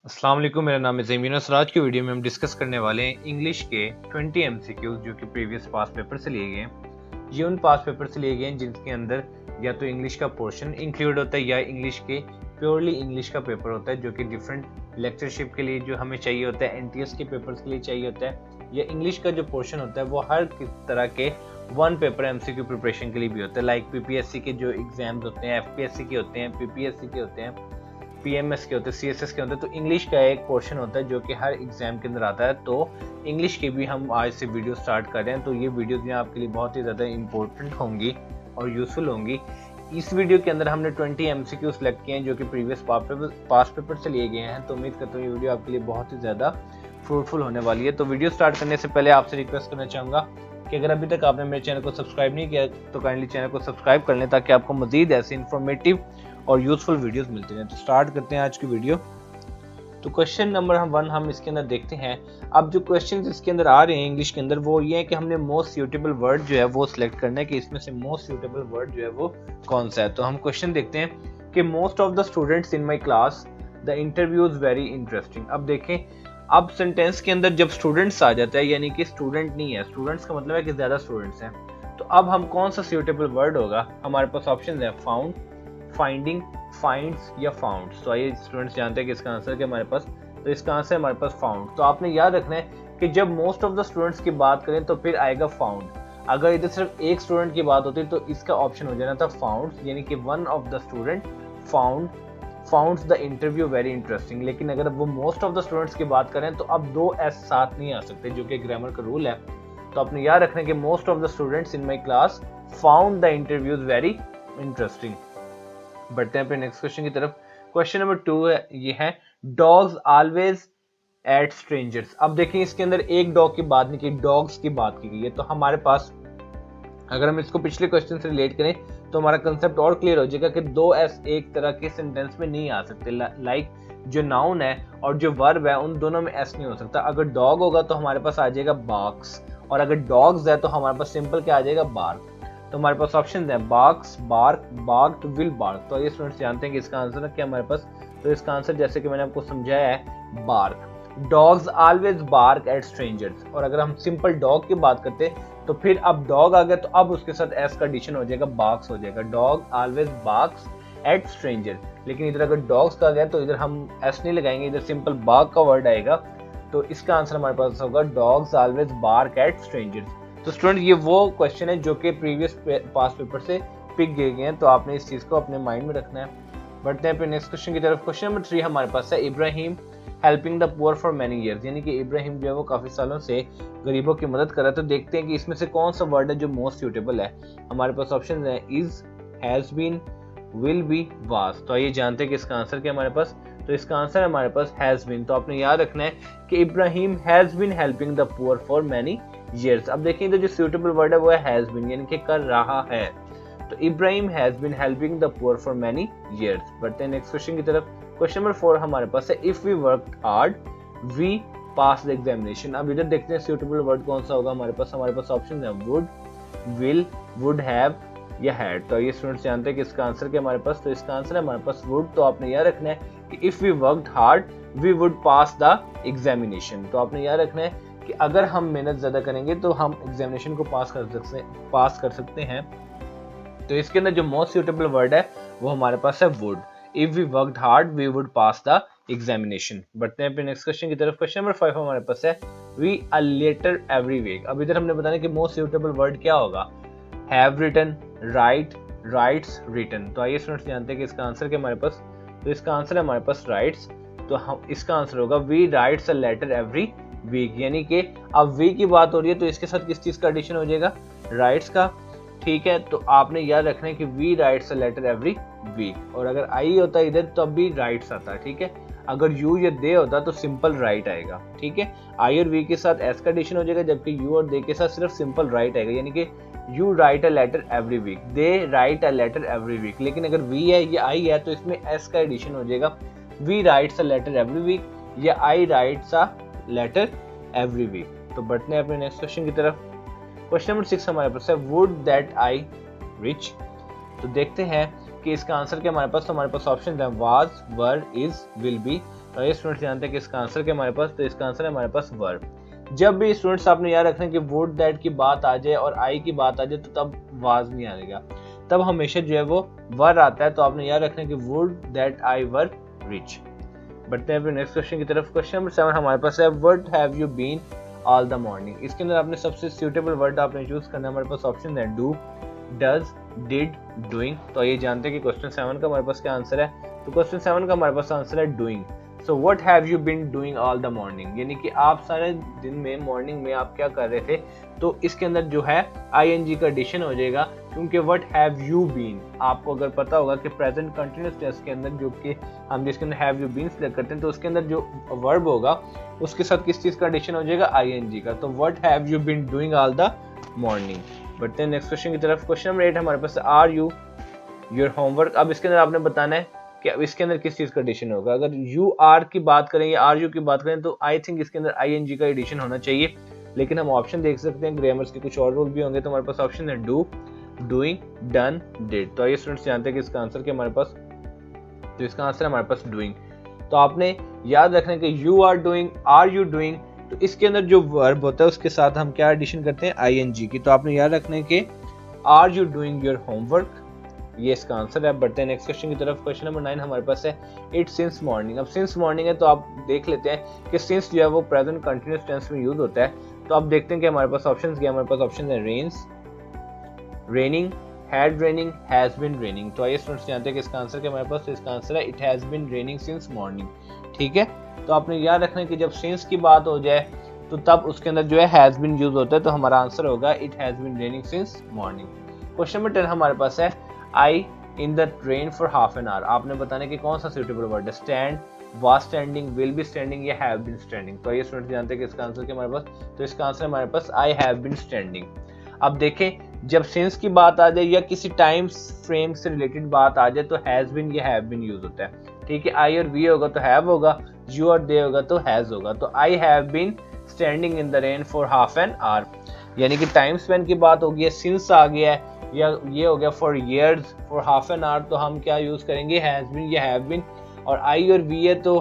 अस्सलाम वालेकुम, मेरा नाम है ज़मीन और आज की वीडियो में हम डिस्कस करने वाले हैं इंग्लिश के 20 एमसीक्यूज जो कि प्रीवियस पास पेपर से लिए गए हैं। ये उन पास पेपर से लिए गए हैं जिनके अंदर या तो इंग्लिश का पोर्शन इंक्लूड होता है या इंग्लिश के प्योरली इंग्लिश का पेपर होता है जो कि डिफरेंट लेक्चरशिप के लिए जो हमें चाहिए होता है, एनटीएस के पेपर्स के लिए चाहिए होता है, या इंग्लिश का जो पोर्शन होता है वो हर तरह के वन पेपर एमसीक्यू प्रिपरेशन के लिए भी होता है। लाइक पीपीएससी के जो एग्जाम्स होते हैं, एफपीएससी के होते हैं, पीपीएससी के होते हैं, पीएमएस के होते हैं, सीएसएस के होते हैं, तो इंग्लिश का एक पोर्शन होता है जो कि हर एग्जाम के अंदर आता है। तो इंग्लिश की भी हम आज से वीडियो स्टार्ट कर रहे हैं, तो ये वीडियो जो आपके लिए बहुत ही ज़्यादा इंपॉर्टेंट होंगी और यूजफुल होंगी। इस वीडियो के अंदर हमने 20 एमसीक्यू सेलेक्ट किए हैं जो कि प्रीवियस पास पेपर से लिए गए हैं। तो उम्मीद करता हूँ ये वीडियो आपके लिए बहुत ही ज़्यादा फ्रूटफुल होने वाली है। तो वीडियो स्टार्ट करने से पहले आपसे रिक्वेस्ट करना चाहूँगा कि अगर अभी तक आपने मेरे चैनल को सब्सक्राइब नहीं किया तो काइंडली चैनल को सब्सक्राइब कर लें ताकि आपको मजीद ऐसे इन्फॉर्मेटिव और यूजफुल वीडियोस मिलते हैं। तो स्टार्ट करते हैं आज की वीडियो। तो क्वेश्चन नंबर 1 हम इसके अंदर देखते हैं। अब जो क्वेश्चंस इसके अंदर आ रहे हैं इंग्लिश के अंदर वो ये है कि हमने मोस्ट सूटेबल वर्ड जो है वो सिलेक्ट करना है कि इसमें से मोस्ट सूटेबल वर्ड जो है वो कौन सा है। तो हम क्वेश्चन देखते हैं कि most of the students in my class the interview is very interesting. अब देखें, अब सेंटेंस के अंदर जब स्टूडेंट्स आ जाता है यानी कि स्टूडेंट नहीं है, स्टूडेंट्स का मतलब है कि ज्यादा स्टूडेंट्स हैं, तो अब हम कौन सा सूटेबल वर्ड होगा। हमारे पास ऑप्शन है फाउंड, फाइंडिंग, फाइंड्स या फाउंड्स। तो आइए स्टूडेंट्स जानते हैं कि इसका आंसर क्या हमारे पास। तो इसका आंसर हमारे पास फाउंड। तो आपने याद रखना है कि जब मोस्ट ऑफ द स्टूडेंट्स की बात करें तो फिर आएगा फाउंड। अगर इधर सिर्फ एक स्टूडेंट की बात होती तो इसका ऑप्शन हो जाना था फाउंड्स, यानी कि one of the student founts the interview very interesting. लेकिन अगर वो मोस्ट ऑफ द स्टूडेंट्स की बात करें तो अब दो एस साथ नहीं आ सकते जो कि ग्रामर का रूल है। तो आपने याद रखना है कि most of the students in my class found the interviews very interesting. बढ़ते हैं अपने नेक्स्ट क्वेश्चन की तरफ। क्वेश्चन नंबर 2 है, ये है डॉग्स ऑलवेज एट स्ट्रेंजर्स। अब देखिए इसके अंदर एक डॉग की बात नहीं की, डॉग्स की बात की गई है। तो हमारे पास अगर हम इसको पिछले क्वेश्चन से रिलेट करें तो हमारा कंसेप्ट और क्लियर हो जाएगा कि दो एस एक तरह के सेंटेंस में नहीं आ सकते। लाइक जो नाउन है और जो वर्ब है उन दोनों में एस नहीं हो सकता। अगर डॉग होगा तो हमारे पास आ जाएगा बार्क्स, और अगर डॉग्स है तो हमारे पास सिंपल क्या आ जाएगा, बार्क। तो हमारे पास ऑप्शन है बार्क्स, बार्क, बार्क्ड, विल बार्क। तो ये स्टूडेंट्स जानते हैं कि इसका आंसर है क्या हमारे पास। तो इसका आंसर जैसे कि मैंने आपको समझाया है, bark. Dogs always bark at strangers. और अगर हम सिंपल डॉग की बात करते तो फिर अब डॉग आ गया तो अब उसके साथ एस का एडिशन हो जाएगा, बार्क्स हो जाएगा। Dog always barks at stranger. लेकिन इधर अगर डॉग्स का गया तो इधर हम एस नहीं लगाएंगे, इधर सिंपल बार्क का वर्ड आएगा। तो इसका आंसर हमारे पास होगा dogs always bark at strangers. तो स्टूडेंट ये वो क्वेश्चन है जो कि प्रीवियस पास पेपर से पिक गए हैं, तो आपने इस चीज को अपने माइंड में रखना है। बढ़ते हैं फिर नेक्स्ट क्वेश्चन की तरफ। क्वेश्चन नंबर 3 हमारे पास है Ibrahim helping the poor for many years, यानी कि इब्राहिम जो है वो काफी सालों से गरीबों की मदद कर रहा है। तो देखते हैं कि इसमें से कौन सा वर्ड है जो मोस्ट सूटेबल है। हमारे पास ऑप्शन है is, has been, will be, was. तो आइए जानते हैं कि इसका आंसर क्या हमारे पास। तो इसका आंसर है हमारे पास हैज बीन। तो आपने याद रखना है कि Ibrahim has been helping the poor for many years. अब देखिए जो सूटेबल वर्ड है वो है हैज बीन, यानी कि कर रहा है। तो Ibrahim has been helping the poor for many years. बढ़ते हैं नेक्स्ट क्वेश्चन की तरफ। क्वेश्चन नंबर 4 हमारे पास है if we worked hard we pass the examination. अब इधर देखते हैं सूटेबल वर्ड कौन सा होगा हमारे पास ऑप्शन है वुड, विल, वुड हैव या हैड। तो ये स्टूडेंट्स जानते हैं कि इसका आंसर क्या हमारे पास। तो इसका आंसर है हमारे पास वुड। तो आपने याद रखना है कि if we worked hard we would pass the examination. तो आपने याद रखना है कि अगर हम मेहनत ज्यादा करेंगे तो हम एग्जामिनेशन को पास कर सकते हैं। तो इसके अंदर जो मोस्ट सूटेबल वर्ड है वो हमारे पास है would. If we worked hard we would pass the examination. बढ़ते हैं फिर नेक्स्ट क्वेश्चन की तरफ। क्वेश्चन नंबर 5 हमारे पास है we a letter every week. अब इधर हमने बताया कि मोस्ट सूटेबल वर्ड क्या होगा, have written, write, writes, written. तो आइए स्टूडेंट्स जानते हैं कि इसका आंसर क्या हमारे पास। तो इसका आंसर है हमारे पास राइट्स। तो हम इसका आंसर होगा we writes a letter every week, यानी कि अब वीक की बात हो रही है तो इसके साथ किस चीज का एडिशन हो जाएगा, राइट्स का। ठीक है, तो आपने याद रखना है कि we writes a letter every week. और अगर आई होता है इधर तो अब भी राइट्स आता है। ठीक है, अगर यू या दे होता तो सिंपल राइट आएगा। ठीक है, आई और वी के साथ एस का एडिशन हो जाएगा, जबकि यू और दे के साथ सिर्फ सिंपल राइट आएगा, यानी कि you write a letter every week, they write a letter every week. लेकिन अगर वी है या आई है तो इसमें एस का एडिशन हो जाएगा, we writes a letter every week या I writes a letter every week. तो बढ़ते हैं अपने नेक्स्ट क्वेश्चन की तरफ। क्वेश्चन नंबर 6 हमारे पास है वुड दैट आई रिच। तो देखते हैं कि इसका आंसर क्या हमारे पास। तो हमारे पास ऑप्शन है was, were, is, will be. तो ये स्टूडेंट्स जानते हैं कि इसका आंसर क्या हमारे पास, तो इसका आंसर है हमारे पास वर्ब। जब भी स्टूडेंट्स आपने याद रखना है कि वुड दैट की बात आ जाए और आई की बात आ जाए तो तब वाज नहीं आएगा, तब हमेशा जो है वो वर आता है। तो आपने याद रखना है कि would that I were rich. बढ़ते हैं नेक्स्ट क्वेश्चन की तरफ। क्वेश्चन नंबर 7 हमारे पास है what have you been all the morning. इसके अंदर आपने सबसे सूटेबल वर्ड आपने चूज करना है। हमारे पास ऑप्शन है डू, डज, डिड, डूइंग। तो ये जानते हैं कि क्वेश्चन 7 का हमारे पास क्या आंसर है, तो क्वेश्चन 7 का हमारे पास आंसर है doing. So what have you been doing all the morning, यानी कि आप सारे दिन में मॉर्निंग में आप क्या कर रहे थे। तो इसके अंदर जो है आईएनजी का एडिशन हो जाएगा, क्योंकि व्हाट हैव यू बीन, आपको अगर पता होगा कि प्रेजेंट कंटिन्यूअस टेंस के अंदर जो कि हम जिसके अंदर हैव यू बीन सिलेक्ट करते हैं तो उसके अंदर जो वर्ब होगा उसके साथ किस चीज का एडिशन हो जाएगा, आईएनजी का। तो what have you been doing all the morning. बढ़ते हैं नेक्स्ट क्वेश्चन की तरफ। क्वेश्चन नंबर 8 हमारे पास आर यू योर होमवर्क। अब इसके अंदर आपने बताना है कि अब इसके अंदर किस चीज का एडिशन होगा। अगर यू आर की बात करें या आर यू की बात करें तो आई थिंक इसके अंदर आईएनजी का एडिशन होना चाहिए, लेकिन हम ऑप्शन देख सकते हैं, ग्रामर्स के कुछ और रूल भी होंगे। तो हमारे पास ऑप्शन है डू, डूइंग, डन, डिड। तो ये स्टूडेंट्स जानते हैं कि इसका आंसर क्या हमारे पास, तो इसका आंसर है हमारे पास डूइंग। तो आपने याद रखना है कि you are doing, are you doing, तो इसके अंदर जो वर्ब होता है उसके साथ हम क्या एडिशन करते हैं, आईएनजी की। तो आपने याद रखना है कि are you doing your homework, ये इसका आंसर है। बढ़ते हैं नेक्स्ट क्वेश्चन की तरफ। क्वेश्चन नंबर 9 हमारे पास है इट सिंस मॉर्निंग। अब सिंस मॉर्निंग है तो आप देख लेते हैं कि सिंस जो है वो प्रेजेंट कंटिन्यूअस टेंस में यूज होता है। तो आप देखते हैं कि हमारे पास ऑप्शंस क्या है। हमारे पास ऑप्शन है rains, raining, had raining, has been raining. तो आइए स्टूडेंट्स जानते हैं कि इसका आंसर क्या हमारे पास, तो इसका आंसर है it has been raining since morning. ठीक है, तो आपने याद रखना है कि जब सिंस की बात हो जाए तो तब उसके अंदर जो है हैज बीन यूज होता है। तो हमारा आंसर होगा it has been raining since morning. Question number 10 हमारे पास है I in the train for half an hour. आपने बताने कि कौन सा सूटेबल वर्ड है, stand, was standing, will be standing या हैव बीन स्टैंडिंग। तो ये स्टूडेंट जानते हैं कि इसका आंसर क्या हमारे पास, तो इसका आंसर हमारे पास आई हैव बीन स्टैंडिंग। अब देखें जब सिंस की बात आ जाए या किसी टाइम फ्रेम से रिलेटेड बात आ जाए तो हैज बीन या हैव बीन यूज होता है। ठीक है, आई और वी होगा तो हैव होगा, यू और दे होगा तो हैज होगा। तो I have been standing in the rain for half an hour, यानी कि टाइम स्पेन की बात होगी है, सिंस आ गया है या ये हो गया for years, for half an our, तो हम क्या यूज करेंगे, हैज बीन या हैव बीन। और आई और वी है तो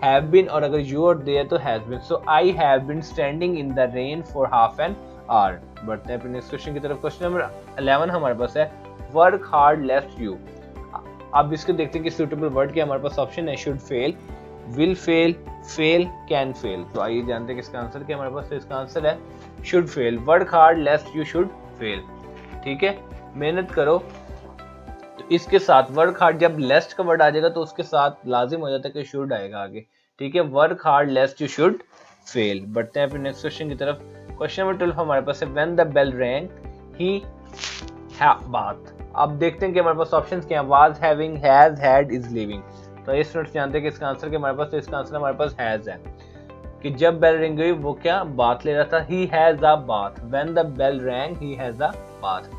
हैव बीन, और अगर यू और दे है तो has been. So I have been standing in the rain for half an hour. बढ़ते हैं नेक्स्ट क्वेश्चन की तरफ। क्वेश्चन नंबर 11 हमारे पास है वर्क हार्ड लेस्ट यू। अब इसको देखते हैं कि सूटेबल वर्ड क्या हमारे पास ऑप्शन है should fail, will fail, fail, can fail. तो आइए जानते हैं कि इसका आंसर क्या हमारे पास, तो इसका आंसर है should fail. Work hard लेस्ट you should fail. ठीक है, मेहनत करो। तो इसके साथ वर्क हार्ड, जब लेस्ट का वर्ड आ जाएगा तो उसके साथ लाजिम हो जाता है कि शुड आएगा आगे। ठीक है, work hard लेस्ट you should fail. बढ़ते हैं फिर नेक्स्ट क्वेश्चन की तरफ। क्वेश्चन नंबर 12 हमारे पास है व्हेन द बेल रैंग ही बात। अब देखते हैं कि हमारे पास ऑप्शंस क्या हैं, was, having, has, had, is living. तो ये स्टूडेंट्स जानते हैं कि इसका आंसर क्या हमारे पास, तो इसका आंसर हमारे पास हैज है कि जब बेल रिंग हुई वो क्या बात ले रहा था, ही has a bath. When the bell rang he has a bath.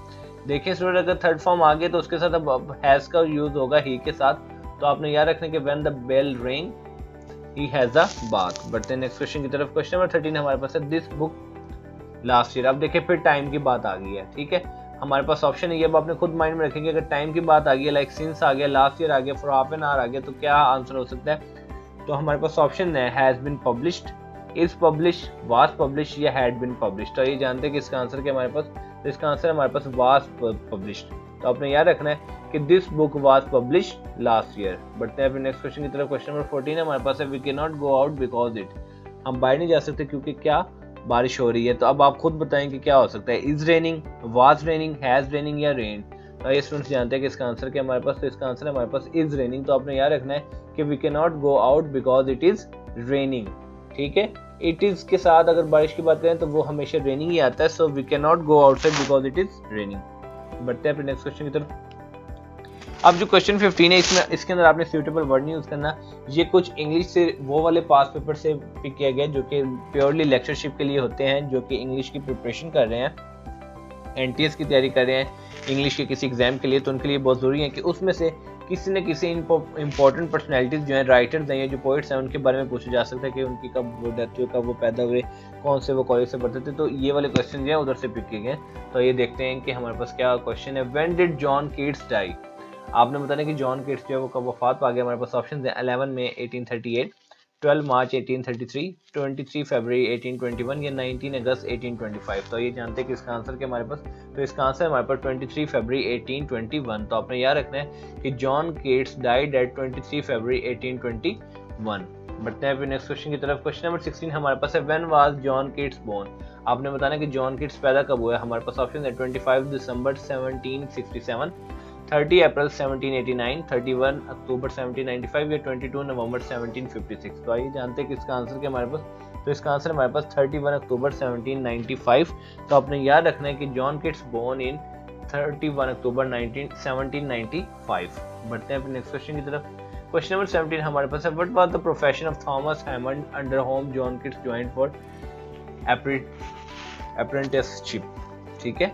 देखिए स्टूडेंट अगर थर्ड फॉर्म आ गया तो उसके साथ अब हैज का यूज होगा ही के साथ। तो आपने याद रखना कि when the bell ring he has a bath. बढ़ते हैं नेक्स्ट क्वेश्चन की तरफ। क्वेश्चन नंबर 13 हमारे पास है दिस बुक लास्ट ईयर। अब देखिए फिर टाइम की बात आ गई है। ठीक है, हमारे पास ऑप्शन है ये, अब आपने खुद माइंड में रखेंगे अगर टाइम की बात आ गई है, लाइक सिंस आ गया, लास्ट ईयर आ गया, फॉर हाफ एन आवर आ गया, तो क्या आंसर हो सकता है। तो हमारे पास ऑप्शन है has been published, is publish, was publish या हैड बीन पब्लिश। तो ये जानते हैं कि इसका आंसर क्या हमारे पास, तो इसका आंसर हमारे पास वाज पब्लिश्ड। तो आपने याद रखना है कि this book was published last year. बढ़ते हैं फिर नेक्स्ट क्वेश्चन की तरफ। क्वेश्चन नंबर 14 हमारे पास है we can not go out because it. हम बाहर नहीं जा सकते क्योंकि क्या बारिश हो रही है। तो अब आप खुद बताएं कि क्या हो सकता है, is raining, was raining, has raining या रेन। तो ये स्टूडेंट्स जानते हैं कि इसका आंसर क्या हमारे पास, तो इसका आंसर हमारे पास इज रेनिंग। तो आपने याद रखना है कि we can not go out because it is raining. ठीक है, इट इज के साथ अगर बारिश की बात करें तो वो हमेशा रेनिंग ही आता है। So we can not go outside because it is raining. बढ़ते हैं फिर नेक्स्ट क्वेश्चन की तरफ। अब जो क्वेश्चन 15 है इसके अंदर आपने सूटेबल वर्ड नहीं यूज करना। ये कुछ इंग्लिश से वो वाले पास पेपर से पिक किया गया जो कि प्योरली लेक्चरशिप के लिए होते हैं, जो कि इंग्लिश की प्रिपरेशन कर रहे हैं, एनटीएस की तैयारी कर रहे हैं इंग्लिश के किसी एग्जाम के लिए। तो उनके लिए बहुत जरूरी है कि उसमें से किसी न किसी इंपॉर्टेंट पर्सनैलिटीज जो है, राइटर्स हैं या जो पोइट्स हैं, उनके बारे में पूछा जा सकता है कि उनकी कब वो डेथ हुई, कब वो पैदा हुए, कौन से वो कॉलेज से पढ़ते थे। तो ये वाले क्वेश्चन जो है उधर से पिक किए गए। तो ये देखते हैं कि हमारे पास क्या क्वेश्चन है। When did John Keats die. आपने बताया कि जॉन कीट्स जो है वो कब वफात पा गया। हमारे पास ऑप्शन है 11 में 1838, 12 मार्च 1833, 23 फरवरी 1821 या 19 अगस्त 1825। तो ये जानते हैं कि इसका आंसर क्या हमारे पास, तो इसका आंसर हमारे पास 23 फरवरी 1821। तो आपने याद रखना है कि जॉन केट्स डाइड एट 23 फरवरी 1821। बढ़ते हैं फिर नेक्स्ट क्वेश्चन की तरफ। क्वेश्चन नंबर 16 हमारे पास है, व्हेन वाज जॉन केट्स बोर्न। आपने बताना कि जॉन केट्स पैदा कब हुआ है। हमारे पास ऑप्शन है 25 दिसंबर 1767, 30 अप्रैल 1789, 31 अक्टूबर 1795 या 22 नवंबर 1756। तो आइए जानते हैं कि इसका आंसर क्या हमारे पास, तो इसका आंसर हमारे पास 31 अक्टूबर 1795। तो आपने याद रखना है कि जॉन केट्स बोर्न इन 31 अक्टूबर 1795। बढ़ते हैं फिर नेक्स्ट क्वेश्चन की तरफ। क्वेश्चन नंबर 17 हमारे पास है, what was the profession of Thomas Hammond under whom John Keats joined for apprenticeship. ठीक है,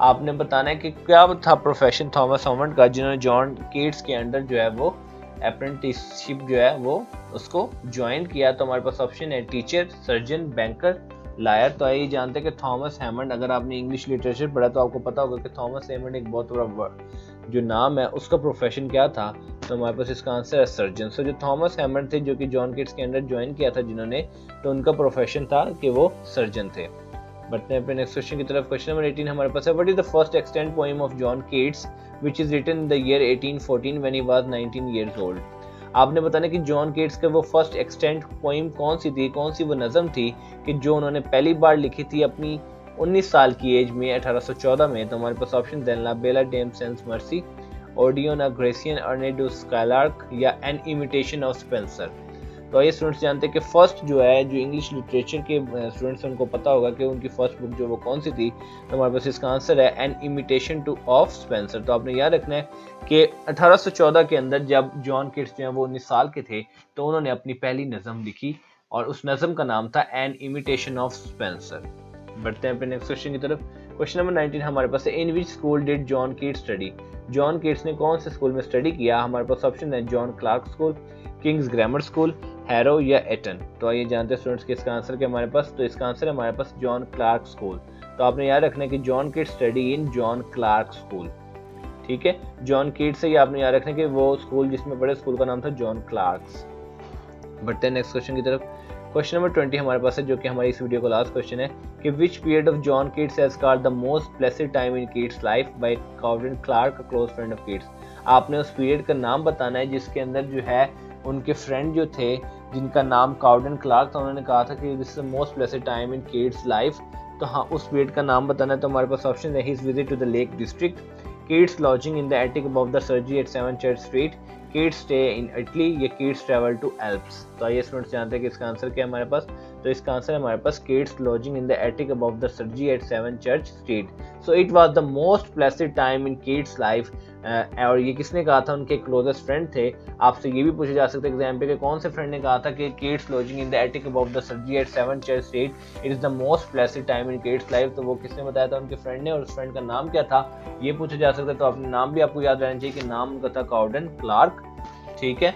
आपने बताना है कि क्या था प्रोफेशन थॉमस हैमंड का जिन्होंने जॉन केट्स के अंडर जो है वो अप्रेंटिसशिप जो है वो उसको ज्वाइन किया। तो हमारे पास ऑप्शन है टीचर, सर्जन, बैंकर, लायर। तो आइए जानते हैं कि थॉमस हैमंड, अगर आपने इंग्लिश लिटरेचर पढ़ा तो आपको पता होगा कि थॉमस हैमंड एक बहुत बड़ा जो नाम है उसका प्रोफेशन क्या था। तो हमारे पास इसका आंसर है सर्जन। सो जो थॉमस हैमंड थे जो कि जॉन केट्स के अंडर ज्वाइन किया था जिन्होंने, तो उनका प्रोफेशन था कि वो सर्जन थे। बढ़ते हैं नेक्स्ट क्वेश्चन की तरफ। क्वेश्चन नंबर 18 हमारे पास है, what is the first extant poem of John Keats which is written in the year 1814 when he was 19 years old. आपने बताना कि जॉन केट्स का वो फर्स्ट एक्सटेंट पोएम कौन सी थी, कौन सी वो नज़म थी कि जो उन्होंने पहली बार लिखी थी अपनी 19 साल की एज में, 1814 में। तो हमारे पास ऑप्शन देन ला बेला डेम सेंस मर्सी, ओडियन अ ग्रेसियन अर्नेडो स्कालार्क या एन इमिटेशन ऑफ स्पेंसर। तो ये स्टूडेंट्स जानते हैं कि फर्स्ट जो है, जो इंग्लिश लिटरेचर के स्टूडेंट्स उनको पता होगा कि उनकी फर्स्ट बुक जो वो कौन सी थी। तो हमारे पास इसका आंसर है an imitation to of Spenser. तो आपने याद रखना है कि 1814 के अंदर जब जॉन केट्स जो है वो 19 साल के थे तो उन्होंने अपनी पहली नज़म लिखी और उस नज़म का नाम था एन इमिटेशन ऑफ स्पेंसर। बढ़ते हैं नेक्स्ट क्वेश्चन की तरफ। क्वेश्चन नंबर 19 हमारे पास है, in which school did John Keats study. John Keats ने कौन से स्कूल में स्टडी किया। हमारे पास ऑप्शन है John Clarke school, King's grammar school, Harrow या एटन। तो आइए जानते हैं स्टूडेंट्स कि इसका आंसर क्या हमारे पास, तो इसका आंसर है हमारे पास जॉन क्लार्क स्कूल। तो आपने याद रखना है कि John Keats study in John Clarke school. ठीक है, जॉन केट्स से ही आपने याद रखना है कि वो स्कूल जिसमें पढ़े स्कूल का नाम था जॉन क्लार्क्स। बढ़ते हैं नेक्स्ट क्वेश्चन की तरफ। क्वेश्चन नंबर 20 हमारे पास है जो कि हमारी इस वीडियो का लास्ट क्वेश्चन है कि which period of John Keats has called the most blessed time in Keats life by Cowden Clarke, a close friend of Keats. आपने उस पीरियड का नाम बताना है जिसके अंदर जो है उनके फ्रेंड जो थे जिनका नाम कॉवडन क्लार्क था, उन्होंने कहा था कि this is the most blessed time in Keats life. तो हाँ, उस पीरियड का नाम बताना है। तो हमारे पास ऑप्शन है his visit to the Lake District, Keats lodging in the attic above the surgery at 7 Church Street, Keats stay in Italy या किड्स ट्रैवल टू एल्प्स। तो आइए स्टूडेंट्स जानते हैं कि इसका आंसर क्या है हमारे पास, तो इसका आंसर है हमारे पास Keats lodging in the attic above the surgery at 7 Church Street. So it was the most blessed time in Keats life. और ये किसने कहा था, उनके क्लोजेस्ट फ्रेंड थे। आपसे ये भी पूछा जा सकता है एग्जाम पे कि कौन से फ्रेंड ने कहा था कि Keats lodging in the attic above the surgery at 7 Church Street it is the most blessed time in Keats life. तो वो किसने बताया था, उनके फ्रेंड ने, और उस फ्रेंड का नाम क्या था ये पूछा जा सकता है। तो अपने नाम भी आपको याद रहना चाहिए कि नाम उनका था कॉवडन क्लार्क। ठीक है,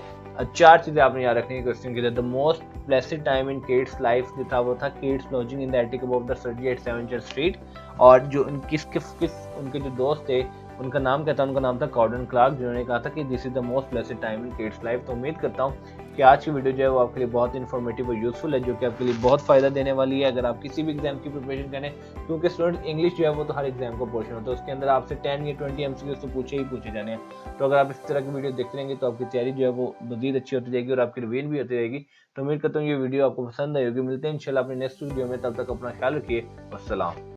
चार चीजें आपने याद रखनी है क्वेश्चन के लिए। The most blessed time in Keats life जो था वो था Keats lodging in the attic above the surgery at 7 Church Street. और जो उनके जो दोस्त थे उनका नाम क्या था, उनका नाम था कॉवडन क्लार्क, जिन्होंने कहा था कि this is the most blessed time in Keats life. तो उम्मीद करता हूँ कि आज की वीडियो जो है वो आपके लिए बहुत इन्फॉर्मेटिव और यूजफुल है, जो कि आपके लिए बहुत फायदा देने वाली है अगर आप किसी भी एग्जाम की प्रिपरेशन करें। क्योंकि स्टूडेंट इंग्लिश जो है वो तो हर एग्जाम का पोर्शन होता है, उसके अंदर आपसे 10 या 20 एमसीक्यूज तो पूछे जाने हैं। तो अगर आप इस तरह की वीडियो देखते रहेंगे तो आपकी तैयारी जो है वो मजीद अच्छी होती जाएगी और आपकी रिवीजन भी होती रहेगी। तो उम्मीद करता हूँ ये वीडियो आपको पसंद आई होगी। मिलते हैं इंशाल्लाह अपने नेक्स्ट वीडियो में, तब तक अपना ख्याल रखिए। अस्सलाम।